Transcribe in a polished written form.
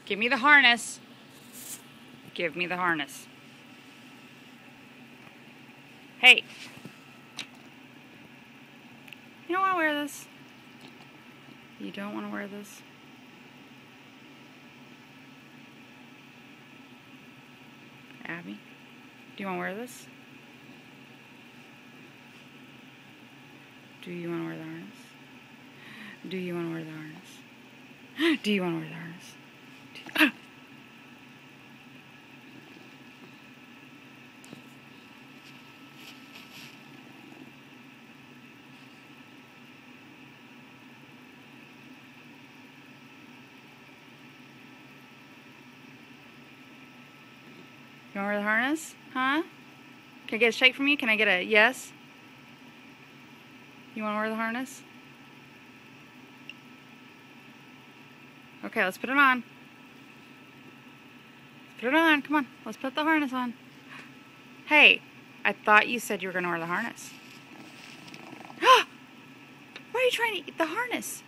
Give me the harness. Give me the harness. Hey. You don't want to wear this? You don't want to wear this? Abby, do you want to wear this? Do you want to wear the harness? Do you want to wear the harness? Do you want to wear the harness? You want to wear the harness? Huh? Can I get a shake from you? Can I get a yes? You want to wear the harness? Okay, let's put it on. Let's put it on. Come on. Let's put the harness on. Hey, I thought you said you were going to wear the harness. Why are you trying to eat the harness?